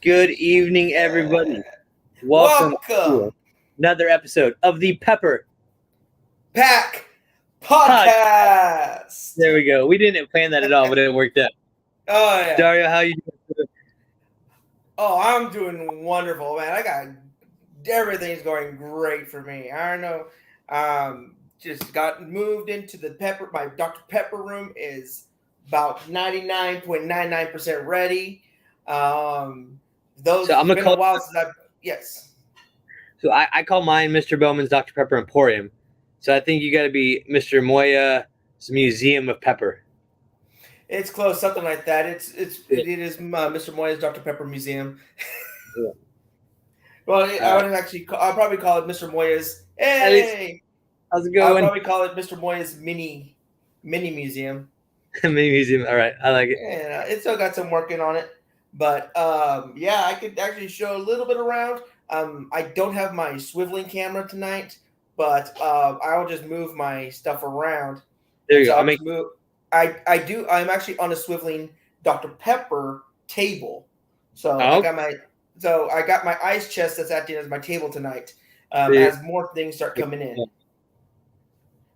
Good evening, everybody. Welcome to another episode of the Pepper Pack Podcast. There we go. We didn't plan that at all, but it worked out. Oh yeah, Dario, how you doing? Oh, I'm doing wonderful, man. I got everything's going great for me. I don't know. Just got moved into the Pepper. My Dr. Pepper room is about 99.99% ready. Those So I'm gonna been call a while since I've yes. So I call mine Mr. Bowman's Dr. Pepper Emporium. So I think you got to be Mr. Moya's Museum of Pepper. It's close, something like that. It is Mr. Moya's Dr. Pepper Museum. Yeah. Well, I'll probably call it Mr. Moya's. Hey, how's it going? I'll probably call it Mr. Moya's mini museum. Mini museum. All right, I like it. Yeah, it's still got some working on it, but yeah, I could actually show a little bit around. I don't have my swiveling camera tonight, but I'll just move my stuff around. There you so go. I'm actually on a swiveling Dr. Pepper table. So I got my ice chest that's acting as my table tonight. As more things start coming in.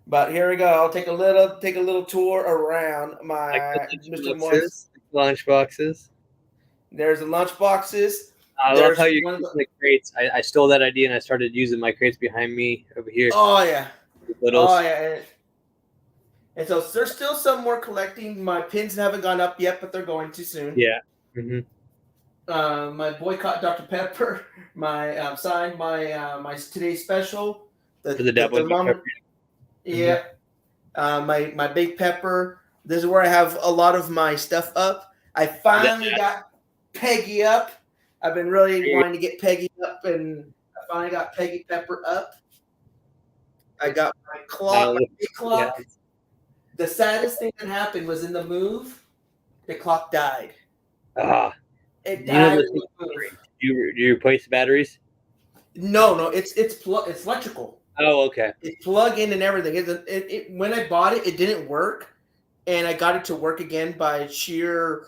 But here we go. I'll take a little tour around my Mr. Moya's lunch boxes. There's the lunch boxes. I love how you use the crates. I stole that idea and I started using my crates behind me over here. Oh yeah. Oh yeah. And so there's still some more collecting. My pins haven't gone up yet, but they're going to soon. Yeah. Mm-hmm. My boycott Dr. Pepper. My signed my today's special. For the devil. Yeah. Mm-hmm. My big pepper. This is where I have a lot of my stuff up. I finally got Peggy up. I've been really wanting to get Peggy up, and I finally got Peggy Pepper up. I got my clock, my big clock. Yeah. The saddest thing that happened was in the move, the clock died. It died. You replace the batteries? No, it's electrical. Oh, okay. It's plug in and everything. When I bought it, it didn't work, and I got it to work again by sheer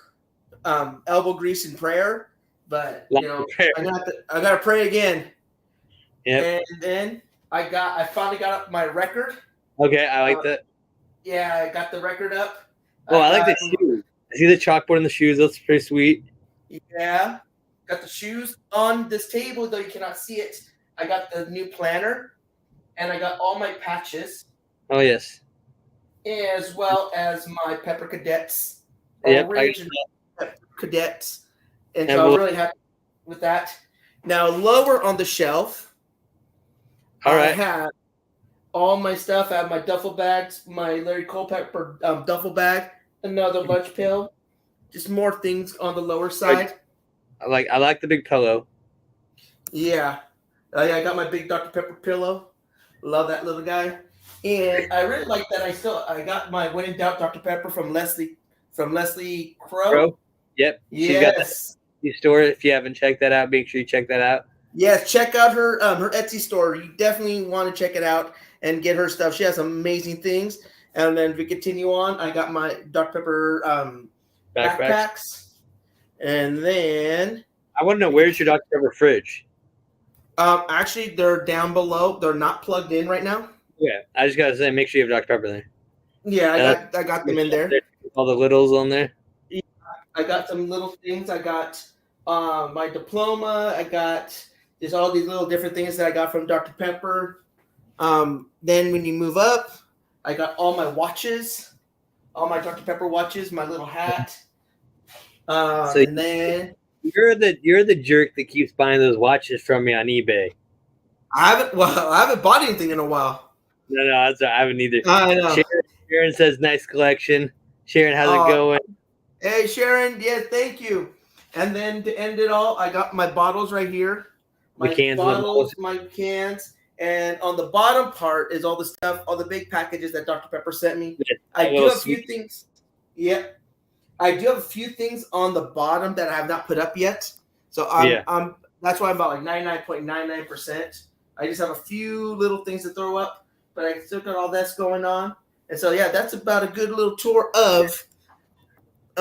elbow grease and prayer. But I gotta pray again. Yeah. And then I finally got up my record. Okay, I like that. Yeah, I got the record up. Oh, I like the shoes. I see the chalkboard and the shoes. That's pretty sweet. Yeah. Got the shoes on this table, though you cannot see it. I got the new planner, and I got all my patches. Oh, yes. As well as my Pepper Cadets. Yep, original Pepper Cadets. And so I'm really happy with that. Now, lower on the shelf, I have all my stuff. I have my duffel bags, my Larry Culpepper duffel bag, another lunch pail, just more things on the lower side. I like the big pillow. Yeah. I got my big Dr. Pepper pillow. Love that little guy. And I really like that I got my When in Doubt Dr. Pepper from Leslie Crow. Yep. Yes. She's got that store. If you haven't checked that out, make sure you check that out. Yes, check out her Etsy store. You definitely want to check it out and get her stuff. She has amazing things. And then if we continue on, I got my Dr. Pepper backpacks. And then I want to know, where's your Dr. Pepper fridge? Actually, they're down below. They're not plugged in right now. Yeah, I just gotta say, make sure you have Dr. Pepper there. Yeah, I got them in there. All the littles on there. Yeah, I got some little things. I got my diploma. I got just all these little different things that I got from Dr. Pepper. Then when you move up, I got all my watches, all my Dr. Pepper watches, my little hat. And then you're the jerk that keeps buying those watches from me on eBay. I haven't bought anything in a while. No, I haven't either. I know. Sharon says nice collection. Sharon, how's it going? Hey, Sharon. Yeah, thank you. And then to end it all, I got my bottles right here. My cans. And on the bottom part is all the stuff, all the big packages that Dr. Pepper sent me. I do have a few things. Yeah. I do have a few things on the bottom that I have not put up yet. So that's why I'm about like 99.99%. I just have a few little things to throw up, but I still got all this going on. And so, yeah, that's about a good little tour of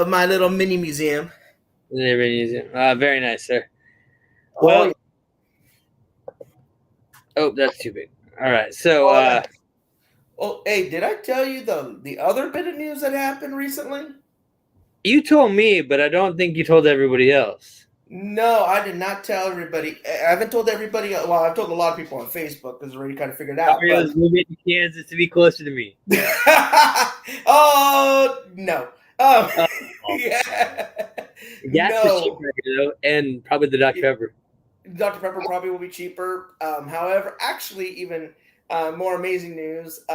my little mini museum. Very nice, sir. Well, yeah. Oh, that's too big. All right. So, Yeah. Oh, hey, did I tell you the other bit of news that happened recently? you told me, but I don't think you told everybody else. No, I did not tell everybody. I haven't told everybody. Well, I've told a lot of people on Facebook because I already kind of figured it out. Dario's moving to Kansas to be closer to me. Oh no. Oh, Yeah. gas is No. cheaper here, though, and probably the Dr. Pepper. Dr. Pepper probably will be cheaper. However, actually, even more amazing news.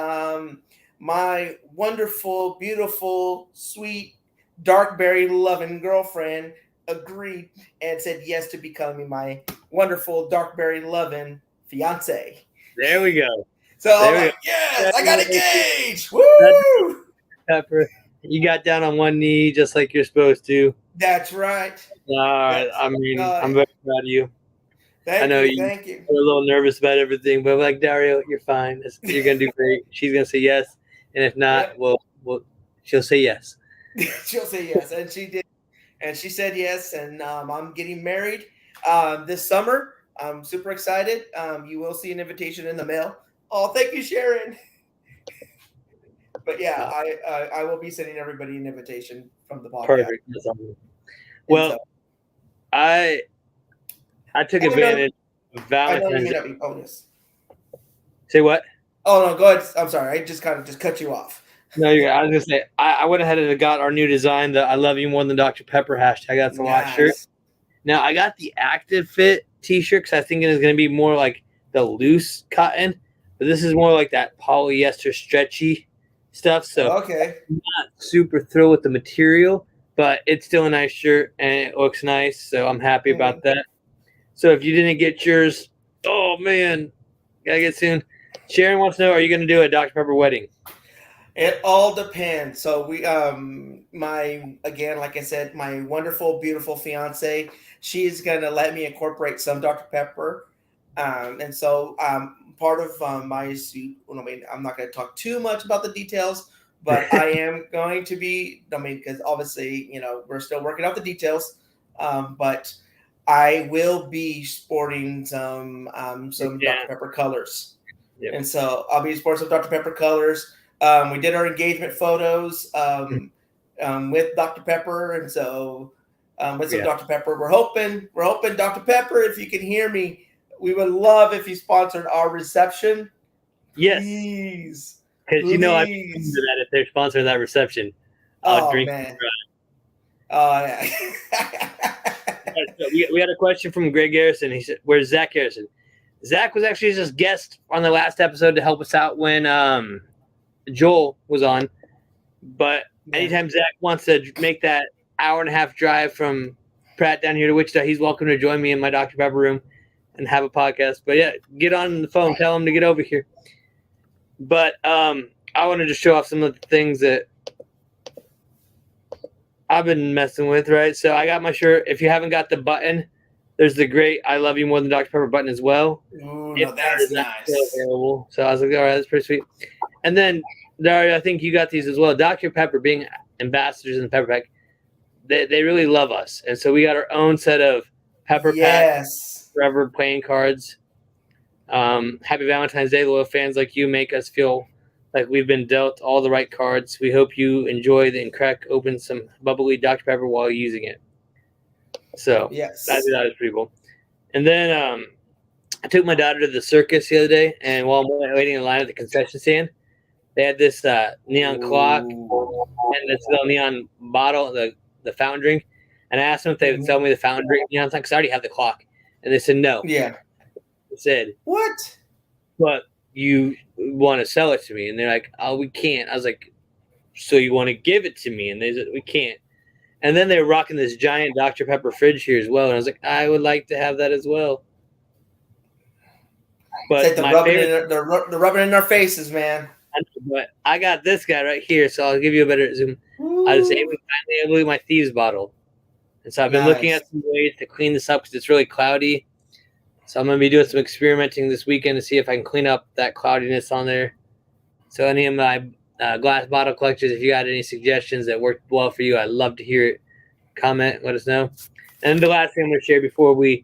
My wonderful, beautiful, sweet, dark berry loving girlfriend agreed and said yes to becoming my wonderful, dark berry loving fiance. There we go. So I'm like, yes, I got engaged. Woo! Pepper, you got down on one knee just like you're supposed to. That's right. I mean, I'm very proud of you. Thank Thank you. You're a little nervous about everything, but like Dario, you're fine. You're gonna do great. She's gonna say yes, and if not, well, she'll say yes. She'll say yes, and she did, and she said yes, and I'm getting married this summer. I'm super excited. You will see an invitation in the mail. Oh, thank you, Sharon. But yeah, I will be sending everybody an invitation from the podcast. Perfect. Well, so, I took advantage of Valentine's Day. Oh, yes. Say what? Oh, no, go ahead. I'm sorry. I just kind of just cut you off. No, I was going to say, I went ahead and got our new design, the I Love You More Than Dr. Pepper hashtag. That's a lot shirt. Now, I got the active fit t-shirt because I think it is going to be more like the loose cotton. But this is more like that polyester stretchy stuff. So okay. I'm not super thrilled with the material, but it's still a nice shirt and it looks nice. So I'm happy about that. So if you didn't get yours, oh man, gotta get soon. Sharon wants to know, are you going to do a Dr. Pepper wedding? It all depends. So we, like I said, my wonderful, beautiful fiance, she's going to let me incorporate some Dr. Pepper. And so part of my suit, I'm not going to talk too much about the details, but I am going to be, because obviously, we're still working out the details, but I will be sporting some Dr. Pepper colors. Yep. And so I'll be sporting some Dr. Pepper colors. We did our engagement photos with Dr. Pepper. And so with some Dr. Pepper, we're hoping Dr. Pepper, if you can hear me, we would love if you sponsored our reception. Yes. Please. Because I'm into that if they're sponsoring that reception. I'll drink. Man. Oh, yeah. We had a question from Greg Garrison. He said, where's Zach Garrison? Zach was actually just guest on the last episode to help us out when Joel was on. But anytime Zach wants to make that hour-and-a-half drive from Pratt down here to Wichita, he's welcome to join me in my Dr. Pepper room and have a podcast. But yeah, get on the phone, tell him to get over here. But I wanted to show off some of the things that I've been messing with, right? So I got my shirt. If you haven't got the button, there's the great I Love You More Than Dr. Pepper button as well. Ooh, no, that's nice. Available. So I was like, all right, that's pretty sweet. And then, Dario, I think you got these as well. Dr. Pepper being ambassadors in the Pepper Pack, they really love us. And so we got our own set of Pepper Pack Forever playing cards. Happy Valentine's Day. Loyal fans like you make us feel like we've been dealt all the right cards. We hope you enjoy and crack open some bubbly Dr. Pepper while using it. So that is pretty cool. And then I took my daughter to the circus the other day, and while I'm waiting in line at the concession stand, they had this neon clock and this little neon bottle, the fountain drink. And I asked them if they would sell me the fountain drink neon time because I already have the clock. And they said no. Yeah. They said, what? But you want to sell it to me? And they're like, oh, we can't. I was like, so you want to give it to me? And they said, we can't. And then they were rocking this giant Dr. Pepper fridge here as well. And I was like, I would like to have that as well. But it's like they're rubbing in our faces, man. But I got this guy right here, so I'll give you a better zoom. I was able to finally look at my thieves bottle. And so I've been looking at some ways to clean this up because it's really cloudy. So I'm going to be doing some experimenting this weekend to see if I can clean up that cloudiness on there. So any of my glass bottle collectors, if you got any suggestions that worked well for you, I'd love to hear it. Comment, let us know. And the last thing I'm going to share before we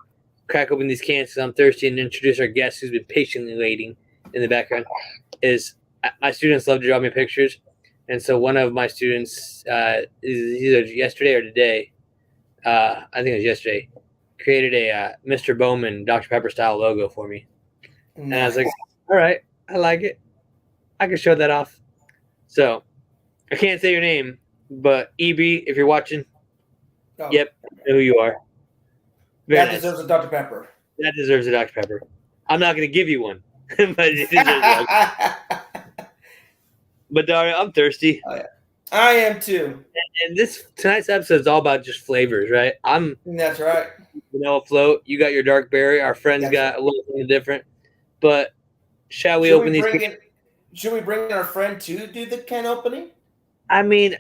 crack open these cans because I'm thirsty and introduce our guest who's been patiently waiting in the background. Is my students love to draw me pictures, and so one of my students is either yesterday or today. I think it was yesterday. Created a Mr. Bowman Dr. Pepper style logo for me, and I was like, "All right, I like it. I can show that off." So I can't say your name, but EB, if you're watching, yep, I know who you are. That deserves a Dr. Pepper. That deserves a Dr. Pepper. I'm not going to give you one, but it deserves one. But Dario, I'm thirsty. Oh, yeah. I am too. And tonight's episode is all about just flavors, right? That's right. Vanilla float. You got your dark berry. Our friends got a little something different. But shall we open these? Should we bring our friend to do the can opening? I mean,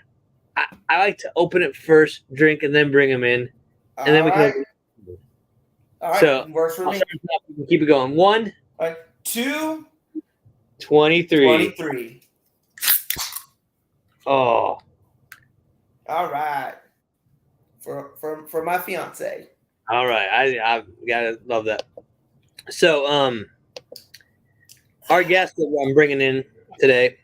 I like to open it first, drink, and then bring them in, and then we can. Open it. All right, so works for me. We can keep it going. 1, 2, 23. Oh. All right. For my fiance. All right. I gotta love that. So our guest that I'm bringing in today,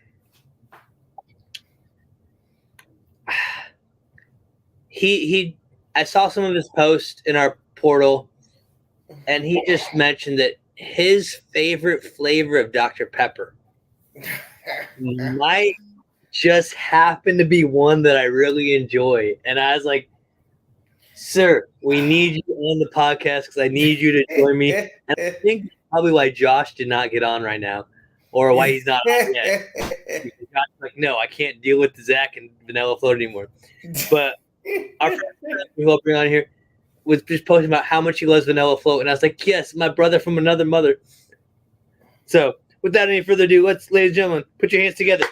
I saw some of his posts in our portal, and he just mentioned that his favorite flavor of Dr. Pepper might just happen to be one that I really enjoy. And I was like, sir, we need you on the podcast because I need you to join me. And I think probably why Josh did not get on right now, or why he's not on yet. Josh's like, no, I can't deal with the Zach and Vanilla Float anymore. But our friend we will bring on here was just posting about how much he loves Vanilla Float, and I was like, yes, my brother from another mother. So without any further ado, ladies and gentlemen, put your hands together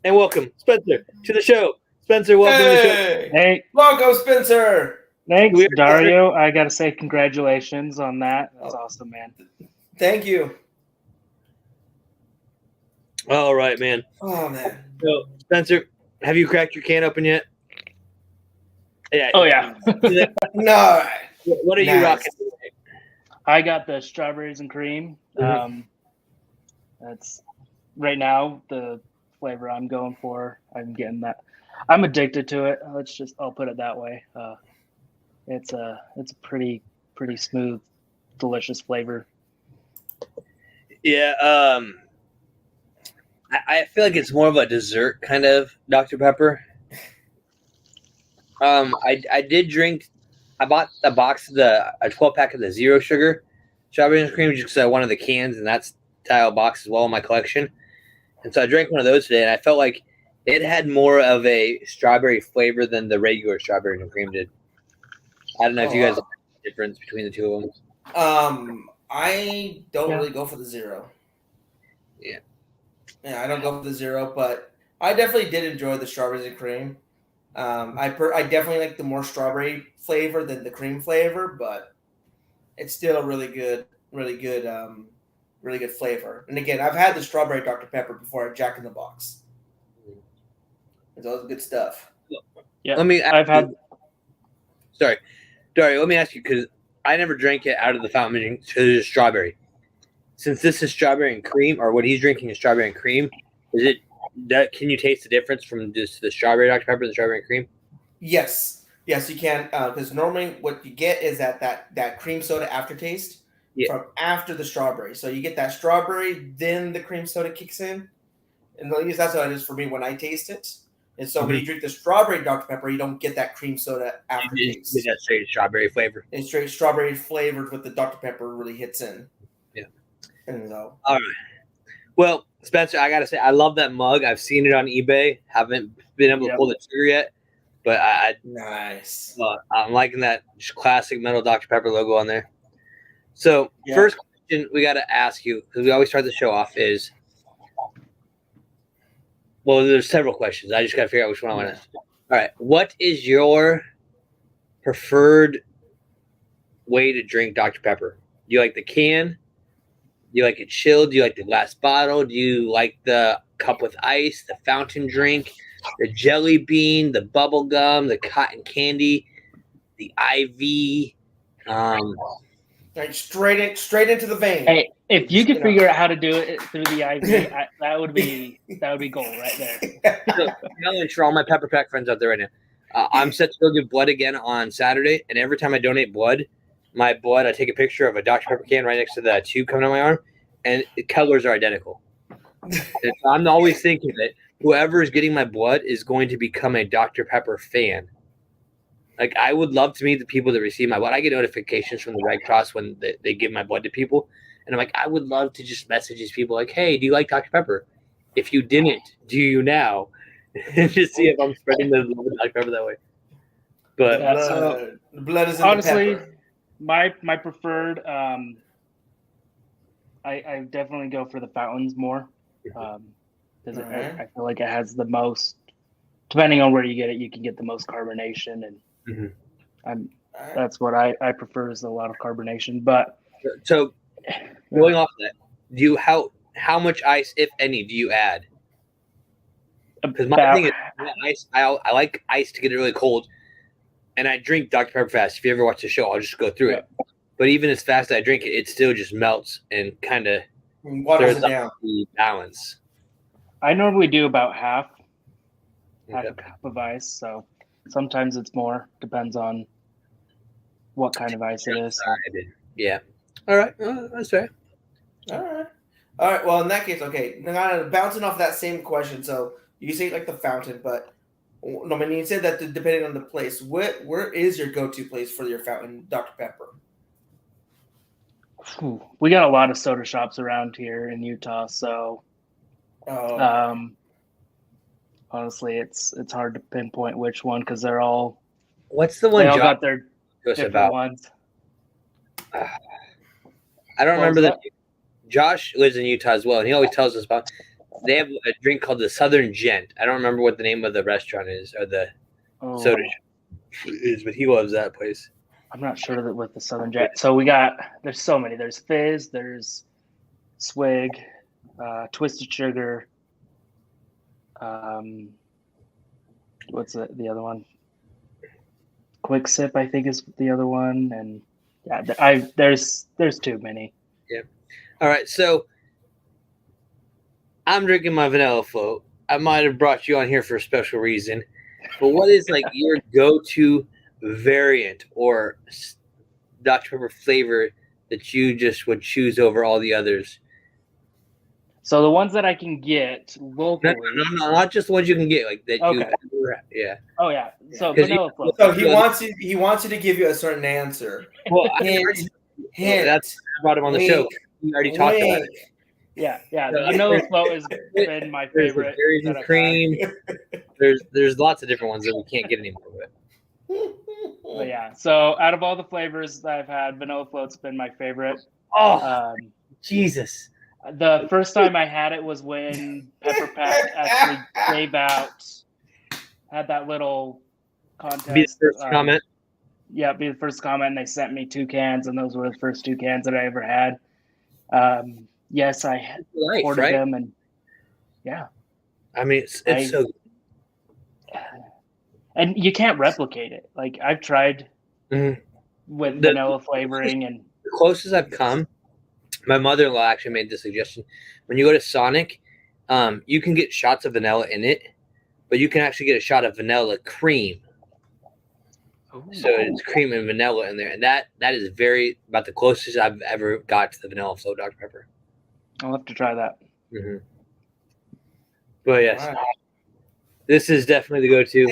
and welcome Spencer to the show. Spencer, welcome to the show. Hey, welcome, Spencer. Thanks, Dario. I gotta say congratulations on that. That's awesome, man. Thank you. All right, man. Oh man. So Spencer, have you cracked your can open yet? Yeah. Oh yeah. No. What are you rocking today? I got the strawberries and cream. That's right now the flavor I'm going for. I'm getting that. I'm addicted to it. I'll put it that way. It's a pretty smooth, delicious flavor. Yeah. I feel like it's more of a dessert kind of Dr. Pepper. I did drink. I bought a 12-pack of the zero sugar strawberry and cream just because I wanted the cans and that style box as well in my collection. And so I drank one of those today, and I felt like it had more of a strawberry flavor than the regular strawberry and cream did. I don't know if you guys know the difference between the two of them. I don't really go for the zero. Yeah. Yeah, I don't go for the zero, but I definitely did enjoy the strawberries and cream. I definitely like the more strawberry flavor than the cream flavor, but it's still a really good flavor. And again, I've had the strawberry Dr. Pepper before at Jack in the Box. It's all good stuff. Yeah, Sorry, Dario. Let me ask you because I never drank it out of the fountain because it's strawberry. Since this is strawberry and cream, or what he's drinking is strawberry and cream, can you taste the difference from just the strawberry Dr. Pepper and the strawberry and cream? Yes, you can. Because normally what you get is that cream soda aftertaste from after the strawberry. So you get that strawberry, then the cream soda kicks in, and at least that's what it is for me when I taste it. And so when you drink the strawberry Dr. Pepper, you don't get that cream soda aftertaste. You get that straight strawberry flavor. It's straight strawberry flavored with the Dr. Pepper really hits in. Yeah. And so. All right. Well, Spencer, I gotta say, I love that mug. I've seen it on eBay. Haven't been able to pull the trigger yet, but nice. I'm liking that classic metal Dr. Pepper logo on there. So, first question we got to ask you, because we always start the show off, is there's several questions. I just got to figure out which one I want to ask. All right. What is your preferred way to drink Dr. Pepper? Do you like the can? Do you like it chilled? Do you like the glass bottle? Do you like the cup with ice, the fountain drink, the jelly bean, the bubble gum, the cotton candy, the IV? Like straight into the vein. Hey, if you could figure out how to do it through the IV, that would be gold right there. So, challenge for all my Pepper Pack friends out there right now. I'm set to go give blood again on Saturday, and every time I donate blood, I take a picture of a Dr. Pepper can right next to the tube coming on my arm, and the colors are identical. And I'm always thinking that whoever is getting my blood is going to become a Dr. Pepper fan. Like, I would love to meet the people that receive my blood. I get notifications from the Red Cross when they give my blood to people. And I'm like, I would love to just message these people like, hey, do you like Dr. Pepper? If you didn't, do you now? And just see if I'm spreading the love of Dr. Pepper that way. But blood is in honestly, the pepper. my preferred, I definitely go for the fountains more. Because I feel like it has the most, depending on where you get it, you can get the most carbonation. And that's what I prefer, is a lot of carbonation. But so going off that, how much ice, if any, do you add? Because my thing is, ice. I like ice to get it really cold, and I drink Dr. Pepper fast. If you ever watch the show, I'll just go through it. But even as fast as I drink it, it still just melts and kind of waters it down. The balance. I normally do about half a cup of ice. So sometimes it's more. Depends on what kind of ice it is. Yeah. All right. That's fair. All right. Well, in that case, okay. Now, bouncing off that same question. So you say like the fountain, but no, I mean, you said that depending on the place. Where is your go-to place for your fountain, Dr. Pepper? We got a lot of soda shops around here in Utah, so honestly, it's hard to pinpoint which one, because they're all. What's the one? They all got their different ones. I don't remember that. Josh lives in Utah as well, and he always tells us about. They have a drink called the Southern Gent. I don't remember what the name of the restaurant is or the soda shop is, but he loves that place. I'm not sure that with the Southern Gent. So there's so many. There's Fizz, there's Swig, Twisted Sugar. What's the other one? Quick Sip, I think, is the other one. And yeah, there's too many. Yeah. All right. So I'm drinking my vanilla float. I might have brought you on here for a special reason, but what is like your go-to variant or Dr. Pepper flavor that you just would choose over all the others? So the ones that I can get locally. No, not just the ones you can get, like that. Okay. Yeah. Oh yeah. So vanilla float. So he wants you to give you a certain answer. Well, that's I brought him on the show. We already talked about it. Yeah. The vanilla float has been my favorite. Berries and cream. There's lots of different ones that we can't get anymore with. But yeah, so out of all the flavors that I've had, vanilla float's been my favorite. Oh, Jesus. The first time I had it was when Pepper Pack actually had that little contest. Be the first comment. Yeah, be the first comment. And they sent me 2 cans, and those were the first 2 cans that I ever had. Yes, I ordered them, and yeah. I mean, it's so good. And you can't replicate it. Like, I've tried with vanilla flavoring, and the closest I've come, my mother-in-law actually made the suggestion. When you go to Sonic, you can get shots of vanilla in it, but you can actually get a shot of vanilla cream. So it's cream and vanilla in there, and that is about the closest I've ever got to the vanilla float Dr. Pepper. I'll have to try that. Mm-hmm. But yes, this is definitely the go-to.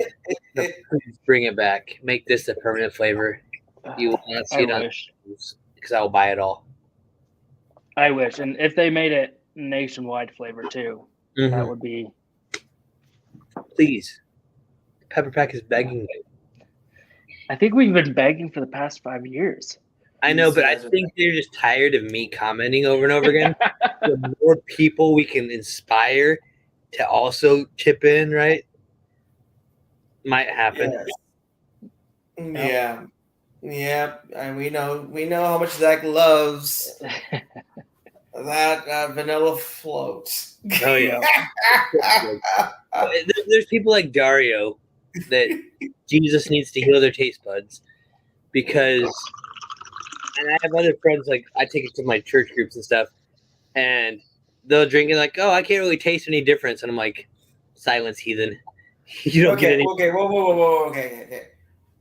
Please bring it back. Make this a permanent flavor. You will not see it on because I will buy it all. I wish, and if they made it nationwide flavor too, that would be. Please, Pepper Pack is begging you. I think we've been begging for the past 5 years. I know, but I think they're just tired of me commenting over and over again. The more people we can inspire to also chip in, right? Might happen. Yes. Yeah, and we know how much Zach loves that vanilla float. Oh yeah. There's people like Dario that Jesus needs to heal their taste buds because And I have other friends, like, I take it to my church groups and stuff, and they'll drink it like, oh, I can't really taste any difference. And I'm like, silence, heathen. You don't get any. Okay, whoa. Okay.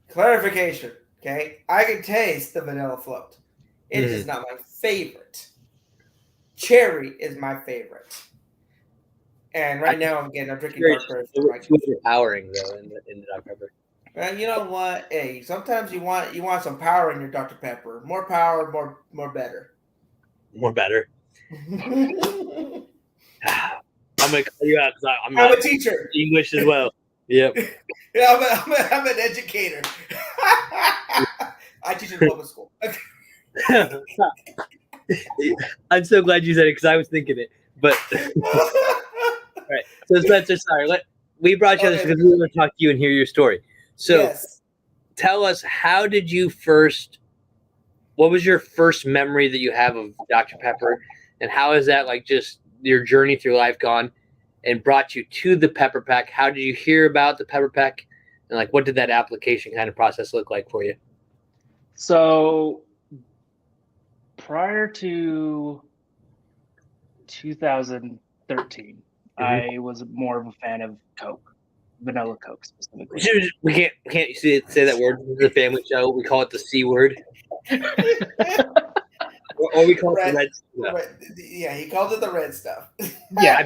Clarification, okay? I can taste the vanilla float. It is not my favorite. Cherry is my favorite. And right now I'm drinking dark berry. It's overpowering, though, in the Dr. Pepper. You know what? Hey, sometimes you want some power in your Dr. Pepper. More power, more better. More better. I'm gonna call you out because I'm a teacher. English as well. Yep. Yeah, I'm an educator. I teach in public school. I'm so glad you said it because I was thinking it. But all right. So Spencer, sorry. We brought you this because we want to talk to you and hear your story. So tell us, how did you what was your first memory that you have of Dr. Pepper, and how is that like just your journey through life gone and brought you to the Pepper Pack? How did you hear about the Pepper Pack, and like what did that application kind of process look like for you? So prior to 2013, I was more of a fan of Coke, vanilla Coke specifically. We can't say that word. This is a family show. We call it the C word. Or we call it the red stuff. Yeah, he calls it the red stuff. Yeah.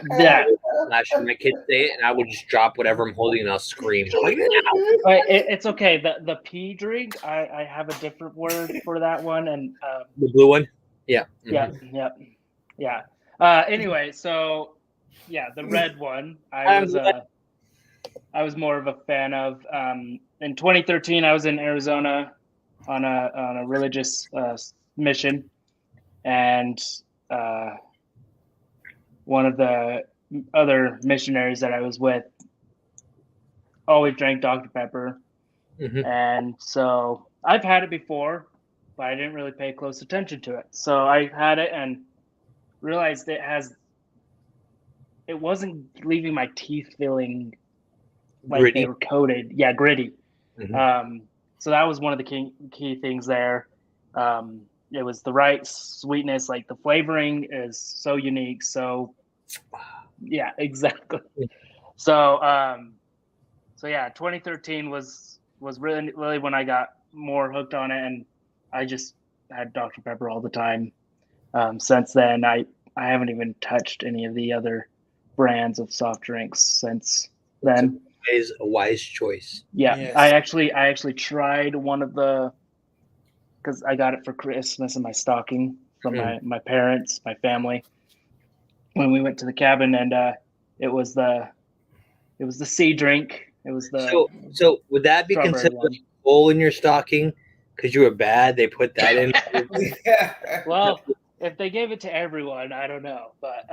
My kids say it, and I would just drop whatever I'm holding, and I'll scream. It's okay. The pea drink, I have a different word for that one, and the blue one. Yeah. Yeah. Anyway, so yeah, the red one. I was more of a fan of. In 2013, I was in Arizona on a religious mission, and one of the other missionaries that I was with always drank Dr. Pepper, and so I've had it before, but I didn't really pay close attention to it. So I had it and realized it wasn't leaving my teeth feeling like gritty. they were coated. Yeah, gritty. So that was one of the key things there. It was the right sweetness, like the flavoring is so unique. So yeah, exactly. So yeah, 2013 was really when I got more hooked on it, and I just had Dr. Pepper all the time. Since then, I haven't even touched any of the other brands of soft drinks since then. Is a wise choice. Yeah, yes. I actually tried one of the, because I got it for Christmas in my stocking from my parents, my family, when we went to the cabin, and it was the sea drink. It was the so would that be considered a hole in your stocking because you were bad? They put that in. Well, if they gave it to everyone, I don't know, but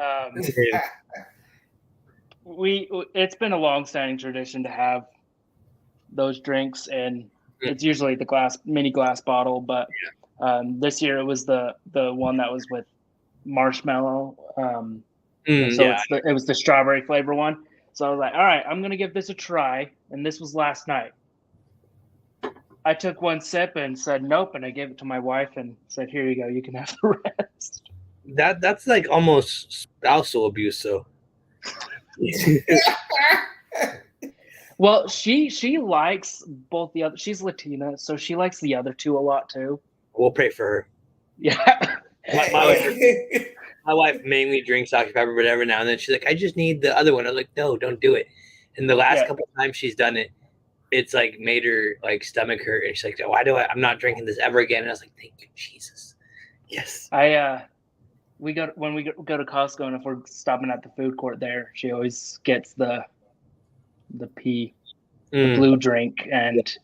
it's been a long-standing tradition to have those drinks, and it's usually the mini glass bottle, but this year it was the one that was with marshmallow. It was the strawberry flavor one. So I was like, all right, I'm gonna give this a try, and this was last night. I took one sip and said nope, and I gave it to my wife and said, here you go, you can have the rest. That's like almost spousal abuse, though. Well, she likes both the other. She's Latina, so she likes the other two a lot too. We'll pray for her. Yeah. My wife mainly drinks Dr. Pepper, but every now and then she's like, I just need the other one. I was like, no, don't do it. And the last couple of times she's done it, it's like made her like stomach hurt, and she's like, I'm not drinking this ever again. And I was like, thank you, Jesus. Yes. When we go to Costco, and if we're stopping at the food court there, she always gets the blue drink, and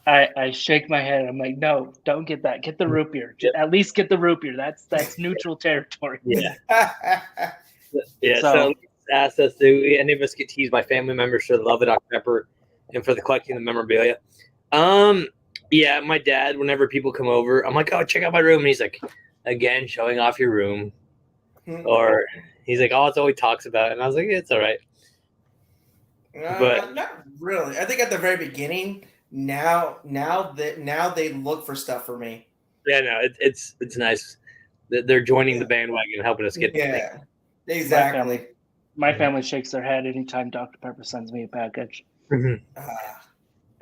I shake my head. I'm like, no, don't get that. Get the root beer. At least get the root beer. That's neutral territory. Yeah. Yeah. So ask us, do any of us get teased by family members for the love of Dr. Pepper and for the collecting the memorabilia? Yeah, my dad, whenever people come over, I'm like, oh, check out my room. And he's like, again, showing off your room. Or he's like, oh, it's all he talks about. And I was like, it's all right. But not really. I think at the very beginning, now they look for stuff for me. Yeah, no, it's nice that they're joining the bandwagon and helping us get the thing. Yeah, exactly. My family shakes their head anytime Dr. Pepper sends me a package. And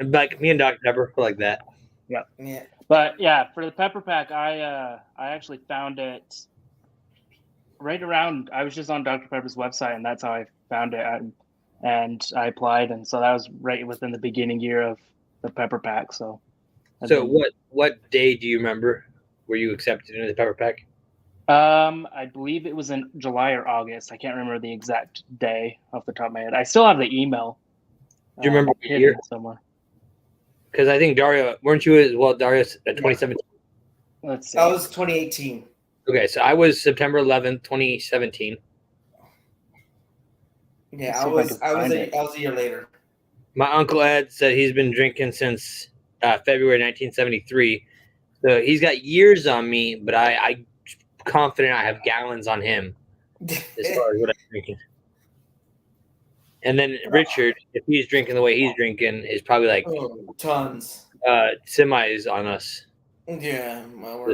like me and Dr. Pepper are like that. Yeah. Yeah. But yeah, for the Pepper Pack, I actually found it right around. I was just on Dr. Pepper's website, and that's how I found it. And I applied, and so that was right within the beginning year of the Pepper Pack. So what day do you remember were you accepted into the Pepper Pack? I believe it was in July or August. I can't remember the exact day off the top of my head. I still have the email. Do you remember the year somewhere? Because I think Dario, weren't you as well, Dario, at 2017? Let's see. That was 2018. Okay, so I was September 11th, 2017. Yeah, I was a year later. My uncle Ed said he's been drinking since February 1973. So he's got years on me, but I'm confident I have gallons on him as far as what I'm drinking. And then Richard, if he's drinking the way he's drinking, is probably like tons. Semis on us. Yeah, well,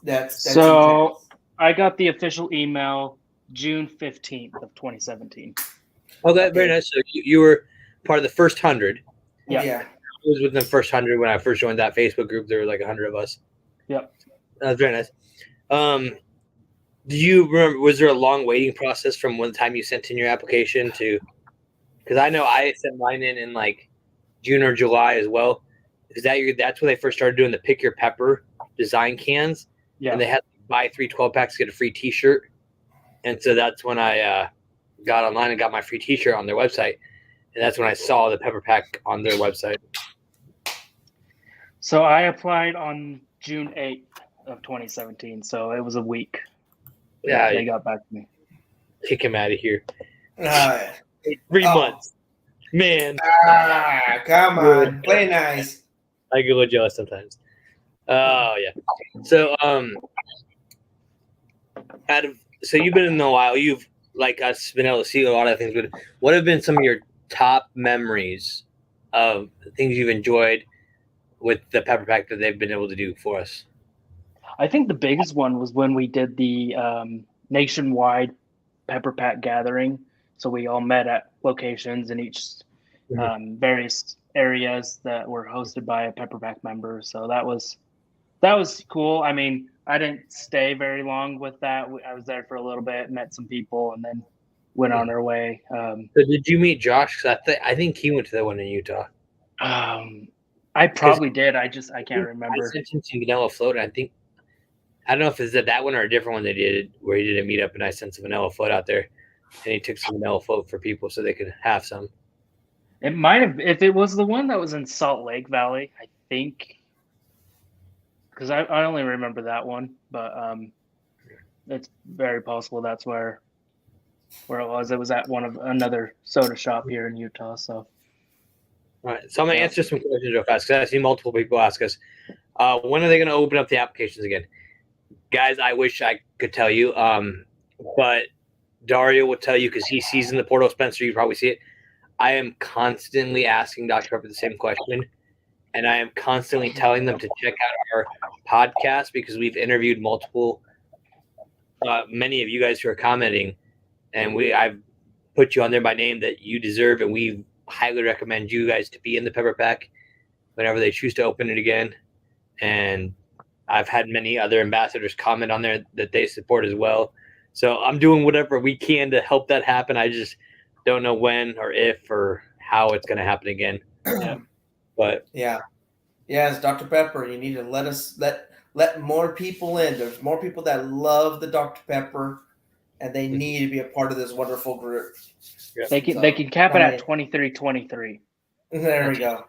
that's so intense. I got the official email June 15th of 2017. Okay, very nice. So you were part of the first 100. Yeah. I was within the first 100 when I first joined that Facebook group. There were like 100 of us. Yep. That was very nice. Do you remember, was there a long waiting process from one time you sent in your application to, because I know I sent mine in like June or July as well. Is that's when they first started doing the Pick Your Pepper design cans. Yeah. And they had to buy 3 12-packs to get a free t-shirt. And so that's when I got online and got my free t-shirt on their website. And that's when I saw the Pepper Pack on their website. So I applied on June 8th of 2017. So it was a week. Yeah. They got back to me. Kick him out of here. 3 months. Man. Come on. Play nice. I get a little jealous sometimes. Oh, yeah. So, so you've been in a while. You've, like us, been able to see a lot of things. But what have been some of your top memories of things you've enjoyed with the Pepper Pack that they've been able to do for us? I think the biggest one was when we did the nationwide Pepper Pack gathering. So we all met at locations in each various areas that were hosted by a Pepper Pack member. So that was cool. I mean, I didn't stay very long with that. I was there for a little bit, met some people, and then went on our way. So did you meet Josh? Because I think he went to that one in Utah. I probably did. I can't remember. I sent him some vanilla float. I don't know if it's that one or a different one they did where he did a meetup, and I sent some vanilla float out there, and he took some vanilla float for people so they could have some. It might have, if it was the one that was in Salt Lake Valley, I think, because I only remember that one, but it's very possible that's where it was. It was at another soda shop here in Utah. So, all right. So I'm gonna answer some questions real fast because I see multiple people ask us, when are they gonna open up the applications again? Guys, I wish I could tell you, but Dario will tell you because he sees in the portal. Spencer, you probably see it. I am constantly asking Dr. Pepper the same question, and I am constantly telling them to check out our podcast because we've interviewed many of you guys who are commenting, and I've put you on there by name that you deserve, and we highly recommend you guys to be in the Pepper Pack whenever they choose to open it again. And I've had many other ambassadors comment on there that they support as well. So I'm doing whatever we can to help that happen. I just don't know when or if or how it's going to happen again. But yes, Dr. Pepper, you need to let more people in. There's more people that love the Dr. Pepper, and they need to be a part of this wonderful group. Yeah. They can cap it at 23-23. There we go.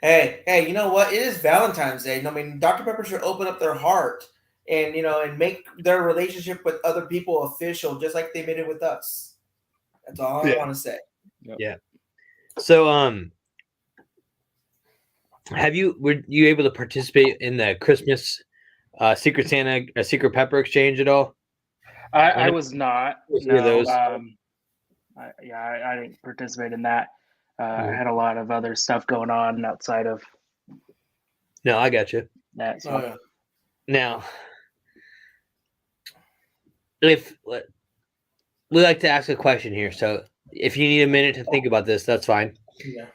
Hey, you know what? It is Valentine's Day. I mean, Dr. Pepper should open up their heart and and make their relationship with other people official, just like they made it with us. That's all I want to say. Yep. Yeah. So, were you able to participate in the Christmas Secret Santa, Secret Pepper exchange at all? I was not. No. Those? I didn't participate in that. I had a lot of other stuff going on outside of No, I got you. That's Now, if we like to ask a question here, so if you need a minute to think about this, that's fine. Yeah.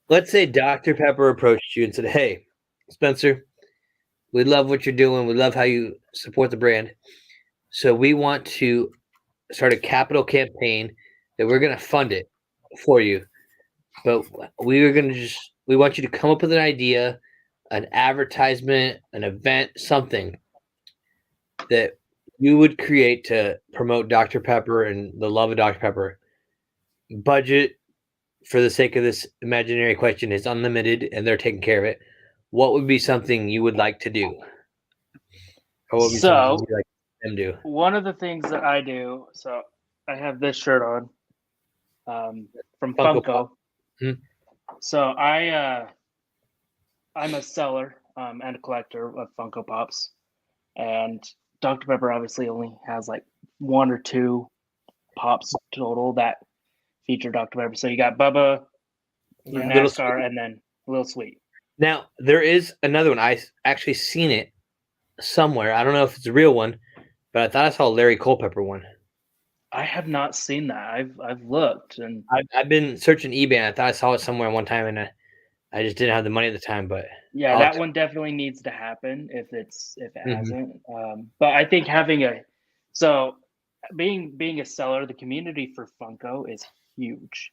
Let's say Dr. Pepper approached you and said, "Hey, Spencer, we love what you're doing. We love how you support the brand. So we want to start a capital campaign that we're going to fund it for you. But we want you to come up with an idea, an advertisement, an event, something that you would create to promote Dr. Pepper and the love of Dr. Pepper. Budget, for the sake of this imaginary question, is unlimited and they're taking care of it. What would be something you would like to do? Or what would be something you'd like them do? One of the things that I do, so I have this shirt on from Funko. So I'm a seller and a collector of Funko Pops, and Dr. Pepper obviously only has like 1 or 2 pops total that feature Dr. Pepper. So you got Bubba, NASCAR, and then Little Sweet. Now there is another one. I actually seen it somewhere. I don't know if it's a real one, but I thought I saw a Larry Culpepper one. I have not seen that. I've looked, and I've been searching eBay, and I thought I saw it somewhere one time, and I just didn't have the money at the time. But yeah, that one definitely needs to happen if it hasn't. But I think being a seller, the community for Funko is huge,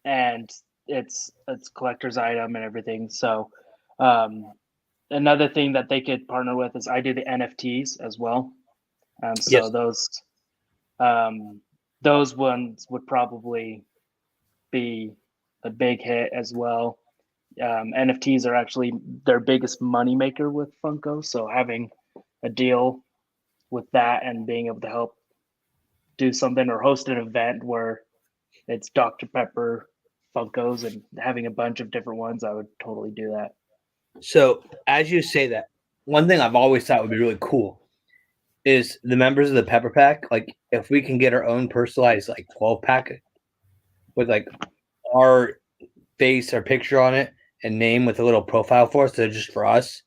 and it's collector's item and everything. So another thing that they could partner with is I do the NFTs as well. So those ones would probably be a big hit as well. NFTs are actually their biggest money maker with Funko. So having a deal with that and being able to help do something or host an event where it's Dr. Pepper Funkos and having a bunch of different ones, I would totally do that. So as you say that, one thing I've always thought would be really cool is the members of the Pepper Pack. Like if we can get our own personalized like 12-pack with like our face, our picture on it, and name with a little profile for us, so just for us.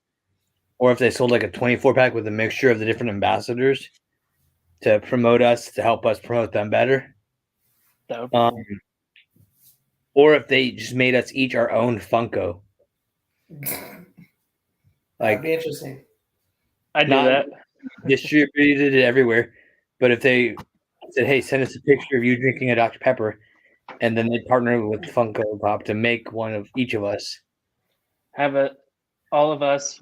Or if they sold like a 24-pack with a mixture of the different ambassadors to promote us, to help us promote them better. Or if they just made us each our own Funko. That'd be interesting. I'd do that. Distributed it everywhere. But if they said, "Hey, send us a picture of you drinking a Dr. Pepper," and then they partner with Funko Pop to make one of each of us. Have all of us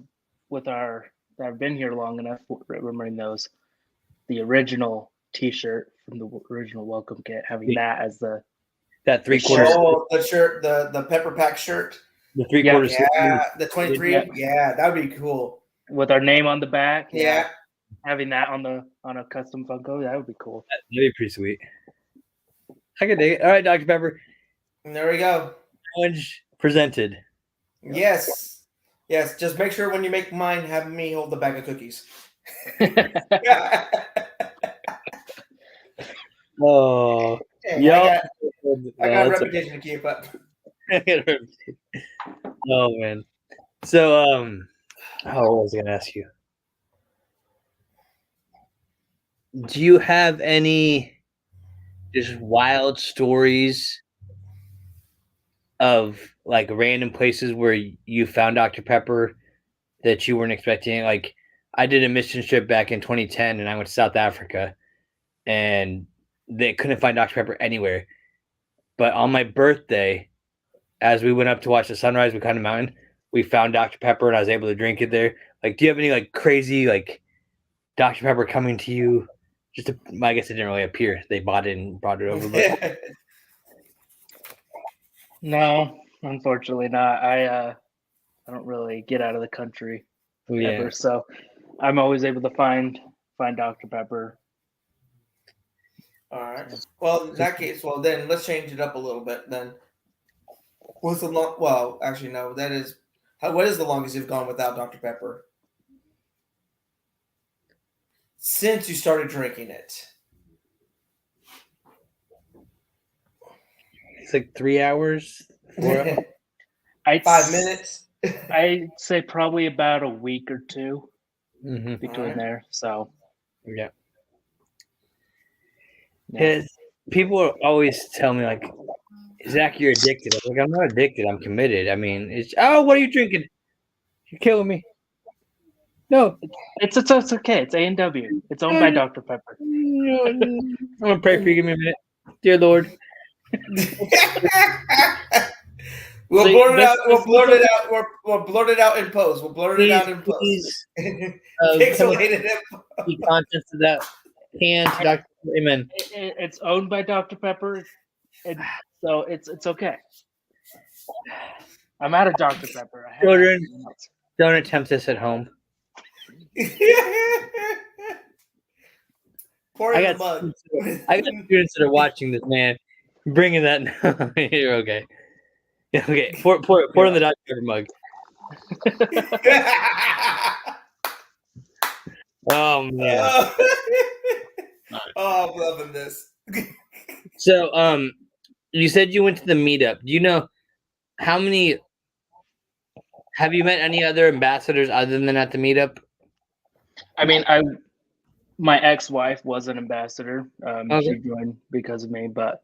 with that have been here long enough, remembering the original T-shirt from the original welcome kit, having that as that 3/4. Oh, the shirt, the Pepper Pack shirt. The 3/4. Yeah, the 23. Yeah, that would be cool. With our name on the back. Yeah. Having that on a custom Funko, that would be cool. That'd be pretty sweet. I could dig it. All right, Dr. Pepper. And there we go. Challenge presented. Yes. Yes. Just make sure when you make mine, have me hold the bag of cookies. Oh. Hey, I got a reputation to keep up. Oh man. So what was I gonna ask you? Do you have any just wild stories of like random places where you found Dr. Pepper that you weren't expecting? Like I did a mission trip back in 2010 and I went to South Africa and they couldn't find Dr. Pepper anywhere. But on my birthday, as we went up to watch the sunrise, we climbed a mountain, we found Dr. Pepper and I was able to drink it there. Like, do you have any like crazy like Dr. Pepper coming to you? I guess it didn't really appear. They bought it and brought it over. But... No, unfortunately not. I don't really get out of the country ever, so I'm always able to find Dr. Pepper. All right. Well, in that case, then let's change it up a little bit. Then, what's the long? Well, actually, no. That is what is the longest you've gone without Dr. Pepper since you started drinking it? It's like 3 hours. 4 hours. 5 minutes. I'd say probably about a week or two between Alright. there. So Yeah. yeah. People always tell me like, Zach, you're addicted. I'm like, I'm not addicted. I'm committed. I mean, it's what are you drinking? You're killing me. No, It's okay. It's A&W. It's owned by Dr. Pepper. I'm gonna pray for you. Give me a minute, dear Lord. We'll See, blurt it out. this- We'll this- blurt it out. We'll blurt it out in post. We'll blurt it out in post. Please, Pixelated info. the contents of that can to Dr. Amen. It's owned by Dr. Pepper, and so it's okay. I'm out of Dr. Pepper. I have Children, nothing else. don't attempt this at home. Pour I in the got mug. students that are watching this, man. Bringing that. You're okay. Yeah, okay. Pour in the Dr. Pepper mug. Oh man. Oh, I'm loving this. So, you said you went to the meetup. Do you know how many? Have you met any other ambassadors other than at the meetup? I mean, my ex-wife was an ambassador. Okay. She joined because of me, but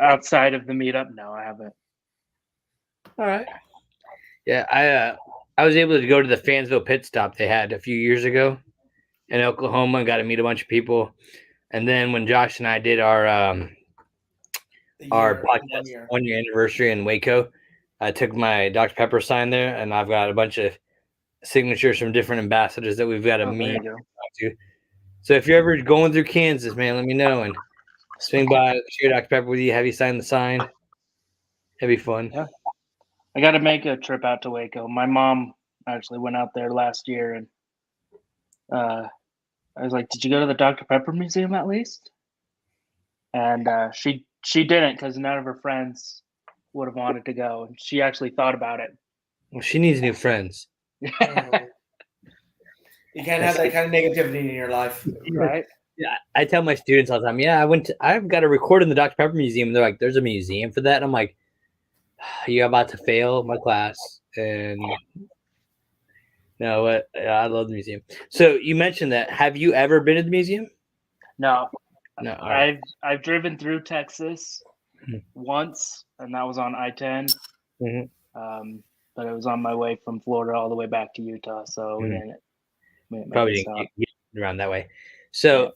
outside of the meetup, no, I haven't. All right. Yeah, I was able to go to the Fansville pit stop they had a few years ago in Oklahoma and got to meet a bunch of people. And then when Josh and I did our podcast 1 year anniversary in Waco, I took my Dr. Pepper sign there, and I've got a bunch of signatures from different ambassadors that we've got to meet. To. So if you're ever going through Kansas, man, let me know and swing by, share Dr. Pepper with you, have you sign the sign. It'd be fun. Yeah. I got to make a trip out to Waco. My mom actually went out there last year, and I was like, "Did you go to the Dr. Pepper Museum at least?" And she didn't, because none of her friends would have wanted to go, and she actually thought about it. Well, she needs new friends. You can't have that kind of negativity in your life, right? Yeah, I tell my students all the time. Yeah, I've got to record in the Dr. Pepper Museum. And they're like, "There's a museum for that." And I'm like, "You're about to fail my class." And no, what? I love the museum. So you mentioned that. Have you ever been to the museum? No. No. All right. I've driven through Texas once, and that was on I-10. But it was on my way from Florida all the way back to Utah, so we didn't. Probably didn't get around that way. So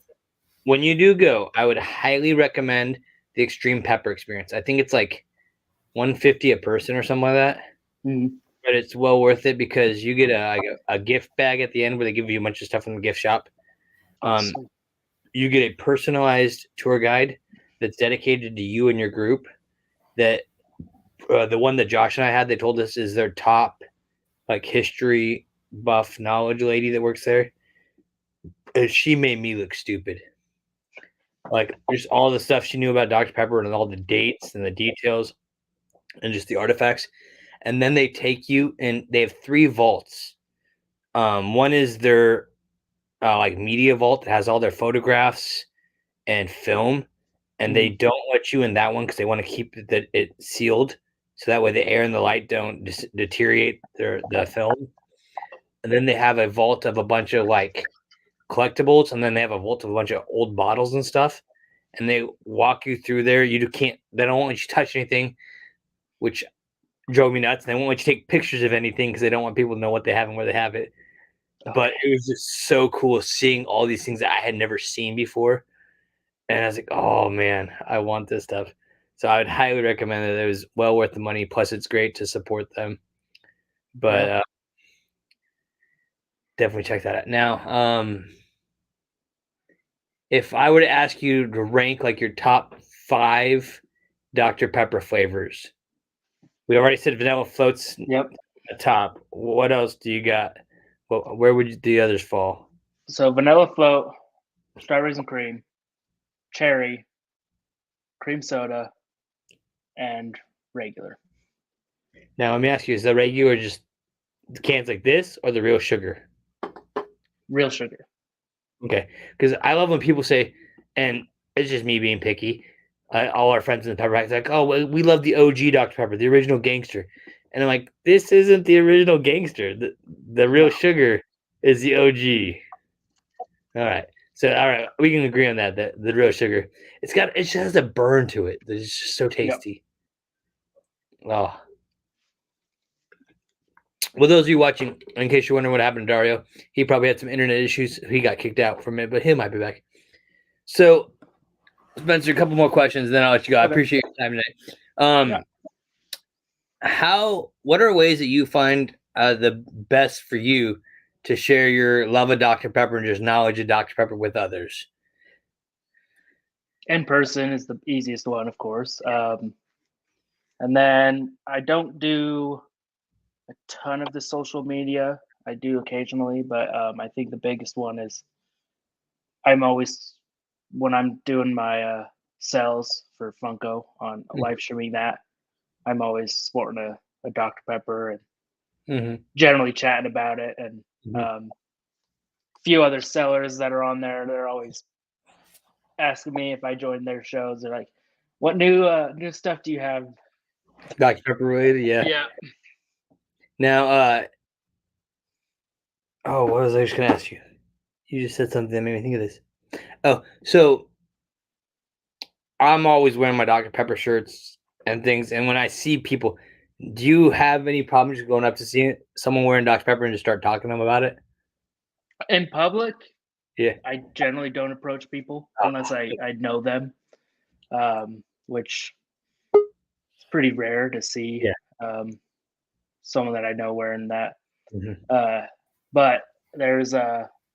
when you do go, I would highly recommend the Extreme Pepper Experience. I think it's like $150 a person or something like that. But it's well worth it because you get a gift bag at the end where they give you a bunch of stuff from the gift shop. You get a personalized tour guide that's dedicated to you and your group. That the one that Josh and I had, they told us is their top like history buff knowledge lady that works there. And she made me look stupid. Like just all the stuff she knew about Dr. Pepper and all the dates and the details and just the artifacts. And then they take you and they have 3 vaults. One is their like media vault that has all their photographs and film, and they don't let you in that one because they want to keep it sealed, so that way the air and the light don't deteriorate the film. And then they have a vault of a bunch of like collectibles, and then they have a vault of a bunch of old bottles and stuff. And they walk you through there. They don't let you touch anything, which drove me nuts. They won't let you take pictures of anything because they don't want people to know what they have and where they have it. But it was just so cool seeing all these things that I had never seen before. And I was like, oh man, I want this stuff. So I would highly recommend it. It was well worth the money. Plus it's great to support them. But definitely check that out. Now, if I were to ask you to rank like your top 5 Dr. Pepper flavors, we already said vanilla floats at the top. What else do you got? Well, where would the others fall? So vanilla float, strawberries and cream, cherry, cream soda, and regular. Now let me ask you: is the regular just the cans like this, or the real sugar? Real sugar. Okay, because I love when people say, and it's just me being picky. All our friends in the Pepper Pack, like, oh, we love the OG Dr. Pepper, the original gangster. And I'm like, this isn't the original gangster. The real sugar is the OG. All right. So, all right, we can agree on that. The real sugar, it just has a burn to it. It's just so tasty. Yep. Oh. Well, those of you watching, in case you're wondering what happened to Dario, he probably had some internet issues. He got kicked out from it, but he might be back. So, Spencer, a couple more questions, and then I'll let you go. I appreciate your time tonight. What are ways that you find the best for you to share your love of Dr. Pepper and just knowledge of Dr. Pepper with others? In person is the easiest one, of course. And then I don't do a ton of the social media. I do occasionally, but I think the biggest one is I'm always, when I'm doing my sales for Funko on live streaming that, I'm always sporting a Dr. Pepper and generally chatting about it. And a few other sellers that are on there, they're always asking me if I join their shows. They're like, what new stuff do you have? Dr. Pepper related? Yeah. Now, what was I just going to ask you? You just said something that made me think of this. Oh, so I'm always wearing my Dr. Pepper shirts and things. And when I see people, do you have any problems going up to see someone wearing Dr. Pepper and just start talking to them about it? In public? Yeah. I generally don't approach people unless I know them, which is pretty rare to see someone that I know wearing that. But there's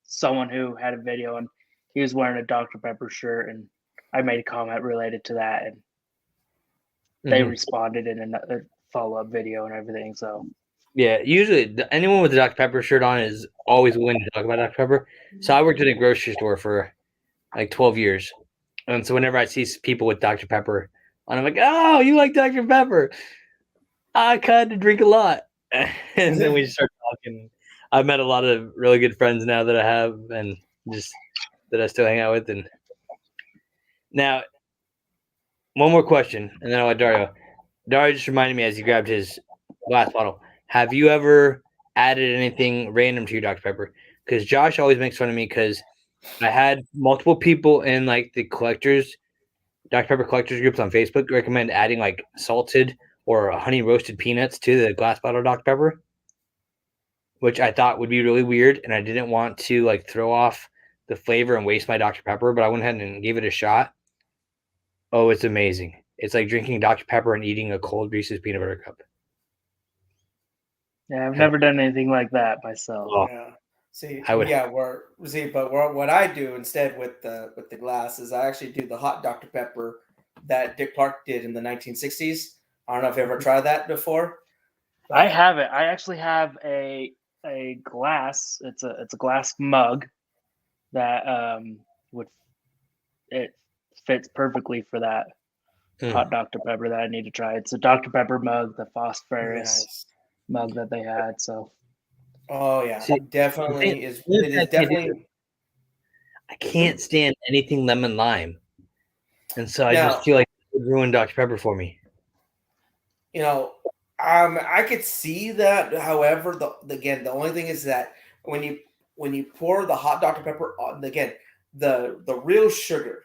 someone who had a video and he was wearing a Dr. Pepper shirt, and I made a comment related to that, and they responded in a follow-up video and everything. So yeah, usually anyone with a Dr. Pepper shirt on is always willing to talk about Dr. Pepper. So I worked in a grocery store for like 12 years. And so whenever I see people with Dr. Pepper, and I'm like, oh, you like Dr. Pepper? I kind of drink a lot. And then we just start talking. I've met a lot of really good friends now that I have and just that I still hang out with. And now, one more question, and then I'll let Dario. Dario just reminded me as he grabbed his glass bottle. Have you ever added anything random to your Dr. Pepper? Because Josh always makes fun of me because I had multiple people in like the Dr. Pepper collectors groups on Facebook recommend adding like salted or honey roasted peanuts to the glass bottle of Dr. Pepper, which I thought would be really weird, and I didn't want to like throw off the flavor and waste my Dr. Pepper, but I went ahead and gave it a shot. Oh, it's amazing. It's like drinking Dr. Pepper and eating a cold Reese's peanut butter cup. Yeah, I've never done anything like that myself. Oh. Yeah. See, but what I do instead with the glass is I actually do the hot Dr. Pepper that Dick Clark did in the 1960s. I don't know if you ever tried that before. I haven't. I actually have a glass. It's a glass mug that it fits perfectly for that hot Dr. Pepper that I need to try. It's a Dr. Pepper mug, the phosphorus mug that they had. So. Oh yeah, definitely is. It is definitely. I can't stand anything lemon lime, and so I just feel like it would ruin Dr. Pepper for me. You know, I could see that. However, the only thing is that when you pour the hot Dr. Pepper on, again, the real sugar,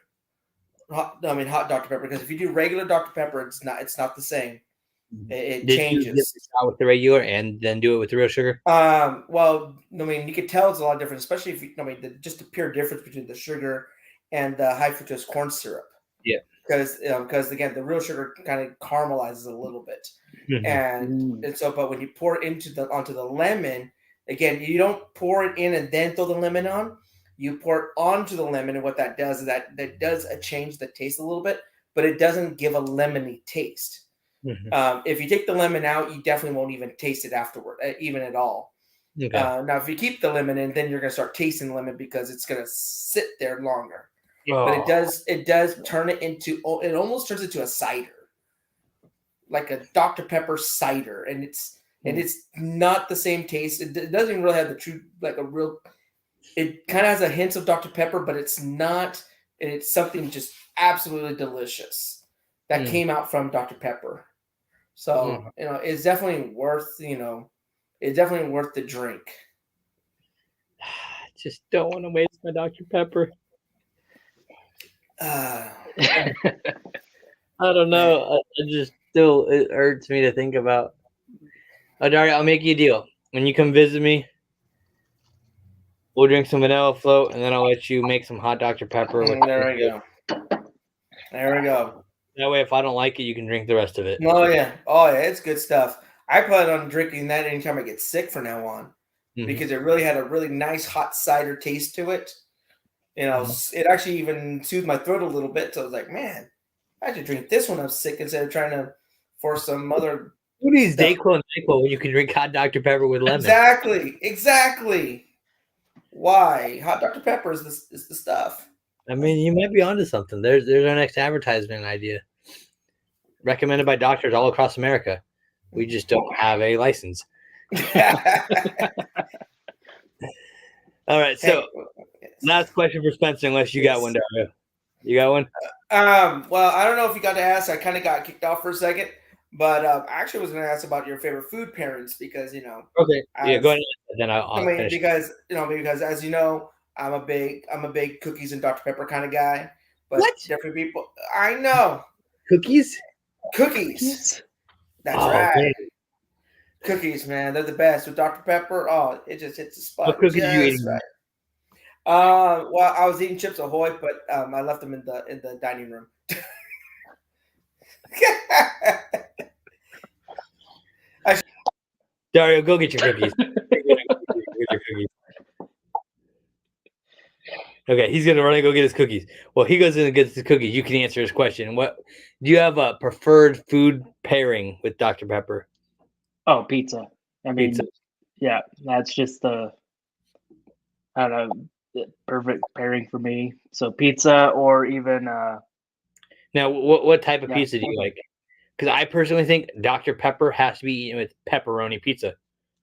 hot Dr. Pepper, because if you do regular Dr. Pepper, it's not the same. It changes. You get with the regular and then do it with the real sugar? Well, you could tell it's a lot different, especially if just the pure difference between the sugar and the high fructose corn syrup. Yeah. Because again, the real sugar kind of caramelizes a little bit, and so, but when you pour it onto the lemon, again, you don't pour it in and then throw the lemon on. You pour it onto the lemon, and what that does is that does change the taste a little bit, but it doesn't give a lemony taste. If you take the lemon out, you definitely won't even taste it afterward, even at all. Okay. Now, if you keep the lemon in, then you're going to start tasting the lemon because it's going to sit there longer. Oh. But it does turn it into, it almost turns into a cider, like a Dr. Pepper cider, and it's not the same taste. It doesn't even really have the true, like a real. It kind of has a hint of Dr. Pepper, but it's not. And it's something just absolutely delicious that came out from Dr. Pepper. So it's definitely worth it's definitely worth the drink. I just don't want to waste my Dr. Pepper. I don't know. It hurts me to think about. Oh, Dario, I'll make you a deal. When you come visit me, we'll drink some vanilla float, and then I'll let you make some hot Dr. Pepper. There we go. There we go. That way, if I don't like it, you can drink the rest of it. Oh yeah, it's good stuff. I plan on drinking that anytime I get sick from now on, because it really had a really nice hot cider taste to it. It actually even soothed my throat a little bit. So I was like, man, I should drink this when I'm sick instead of trying to force some other. Who needs Dayquil and Nyquil when you can drink hot Dr. Pepper with lemon? Exactly. Why? Hot Dr. Pepper is the stuff. I mean, you might be onto something. There's our next advertisement idea. Recommended by doctors all across America. We just don't have a license. All right, so last question for Spencer, unless you got one, Dario. You got one? Well, I don't know if you got to ask. I kind of got kicked off for a second, but I actually was going to ask about your favorite food pairings because Okay. Yeah, go ahead. Then I'll finish. Because as you know, I'm a big cookies and Dr. Pepper kind of guy. But what? Different people. I know. Cookies. That's right. Man. Cookies, man, they're the best with Dr. Pepper. Oh, it just hits the spot. What cookies are you eating? Right. Well, I was eating Chips Ahoy, but I left them in the dining room. Dario, go get your cookies. Okay, he's gonna run and go get his cookies. Well, he goes in and gets the cookies. You can answer his question. What do you have a preferred food pairing with Dr. Pepper? Oh, pizza. I mean, yeah, that's just the perfect pairing for me. So pizza, or even now, what type of pizza do you like? Because I personally think Dr. Pepper has to be eaten with pepperoni pizza.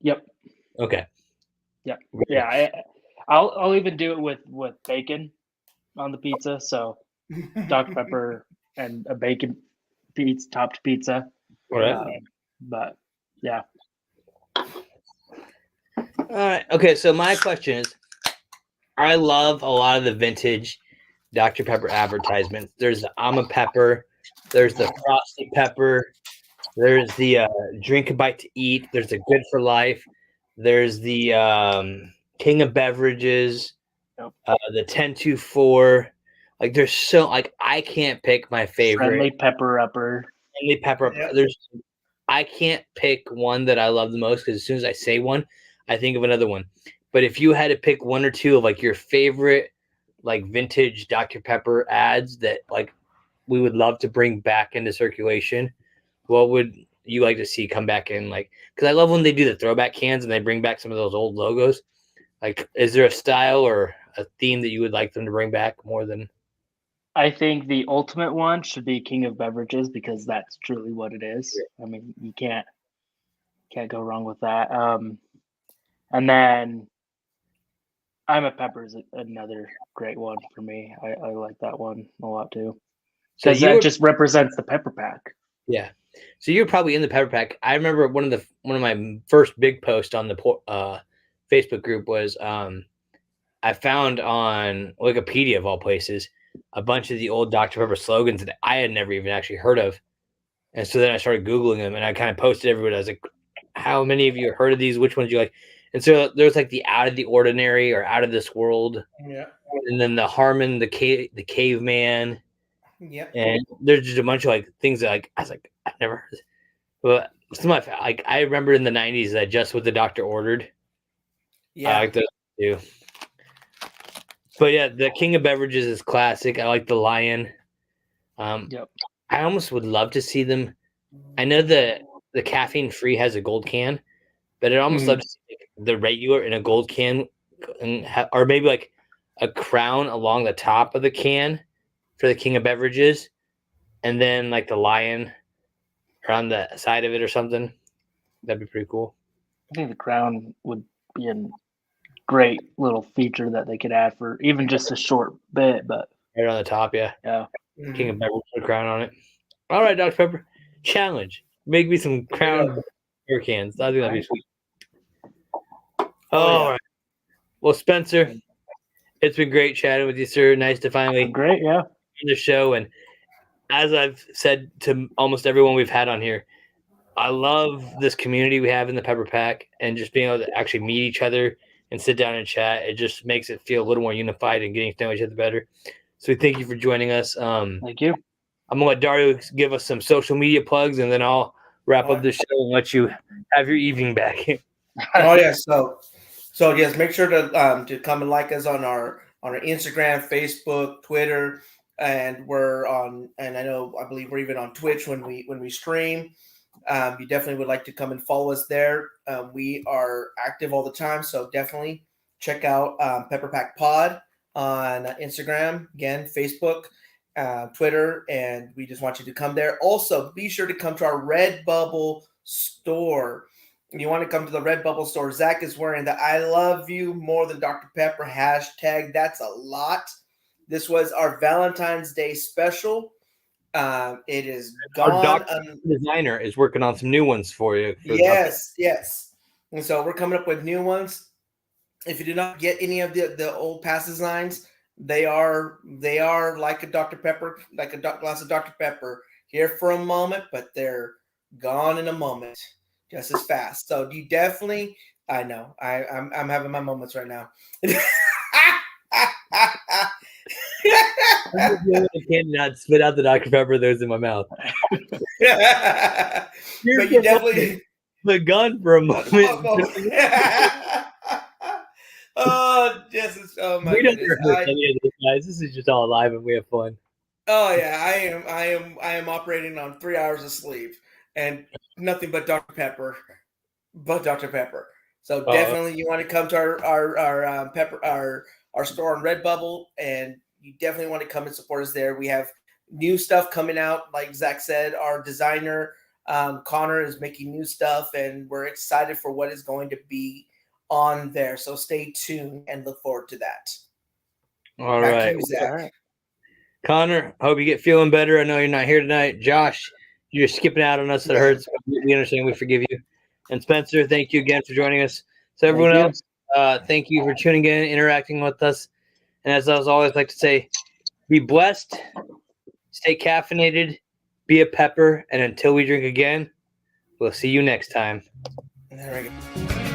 Yep. Okay. Yep. Yeah. I'll even do it with bacon on the pizza. So Dr. Pepper and a bacon topped pizza. All right. But yeah. All right. Okay. So my question is, I love a lot of the vintage Dr. Pepper advertisements. There's the I'm a Pepper. There's the Frosty Pepper. There's the Drink a Bite to Eat. There's the Good for Life. There's the King of Beverages. Yep. The 1024. Like there's I can't pick my favorite. Friendly Pepper Upper. Friendly Pepper. Yep. I can't pick one that I love the most because as soon as I say one, I think of another one. But if you had to pick one or two of like your favorite like vintage Dr. Pepper ads that like we would love to bring back into circulation, what would you like to see come back in? Like, because I love when they do the throwback cans and they bring back some of those old logos. Like, is there a style or a theme that you would like them to bring back more than? I think the ultimate one should be King of Beverages because that's truly what it is. I mean, you can't go wrong with that. And then I'm a Pepper is another great one for me. I like that one a lot too. Because that just represents the Pepper Pack. Yeah. So you're probably in the Pepper Pack. I remember one of my first big posts on the Facebook group was I found on Wikipedia of all places a bunch of the old Dr. Pepper slogans that I had never even actually heard of. And so then I started Googling them and I kind of posted everybody. I was like, how many of you heard of these? Which ones do you like? And so there's like the Out of the Ordinary or Out of This World. Yeah. And then the Harmon, the Caveman. Yeah. And there's just a bunch of like things that like I was like, I've never heard of this. But some of my, like I remember in the 90s that Just What the Doctor Ordered. Yeah. I like those too. But yeah, the King of Beverages is classic. I like the Lion. Yep. I almost would love to see them. I know the caffeine free has a gold can, but I'd almost love to see like, the regular in a gold can, or maybe like a crown along the top of the can for the King of Beverages, and then like the Lion around the side of it or something. That'd be pretty cool. I think the crown would be a great little feature that they could add for even just a short bit, but right on the top, yeah. Yeah. King of Beverages with a crown on it. All right, Dr. Pepper. Challenge. Make me some Crown beer cans. I think that'd be sweet. All right. Well, Spencer, it's been great chatting with you, sir. Nice to finally Great, yeah. on the show. And as I've said to almost everyone we've had on here, I love this community we have in the Pepper Pack, and just being able to actually meet each other and sit down and chat. It just makes it feel a little more unified and getting to know each other better. So we thank you for joining us. Thank you. I'm gonna let Dario give us some social media plugs, and then I'll wrap up the show and let you have your evening back. Oh yeah, so yes, make sure to come and like us on our Instagram, Facebook, Twitter, and we're on. And I believe we're even on Twitch when we stream. You definitely would like to come and follow us there. We are active all the time, so definitely check out Pepper Pack Pod on Instagram, again, Facebook, Twitter, and we just want you to come there. Also, be sure to come to our Redbubble store. You want to come to the Redbubble store. Zach is wearing the "I love you more than Dr. Pepper" hashtag. That's a lot. This was our Valentine's Day special. It is gone. Our doctor designer is working on some new ones for you. Yes. And so we're coming up with new ones. If you do not get any of the old past designs, they are like a Dr. Pepper, like a glass of Dr. Pepper, here for a moment, but they're gone in a moment, just as fast. So you definitely, I know, I'm having my moments right now. I cannot spit out the Dr. Pepper that was in my mouth. But you definitely the gun for a moment. Oh, Jesus! Oh my goodness! Guys, this is just all live and we have fun. Oh yeah, I am operating on 3 hours of sleep and nothing but Dr. Pepper, So definitely, you want to come to our store on Redbubble, and you definitely want to come and support us there. We have new stuff coming out, like Zach said. Our designer Konnor is making new stuff, and we're excited for what is going to be on there. So stay tuned and look forward to that. All right. Konnor, I hope you get feeling better. I know you're not here tonight. Josh, you're skipping out on us. That hurts. We understand. We forgive you. And Spencer, thank you again for joining us. So everyone else, thank you for tuning in, interacting with us. And as I always like to say, be blessed, stay caffeinated, be a pepper, and until we drink again, we'll see you next time. There we go.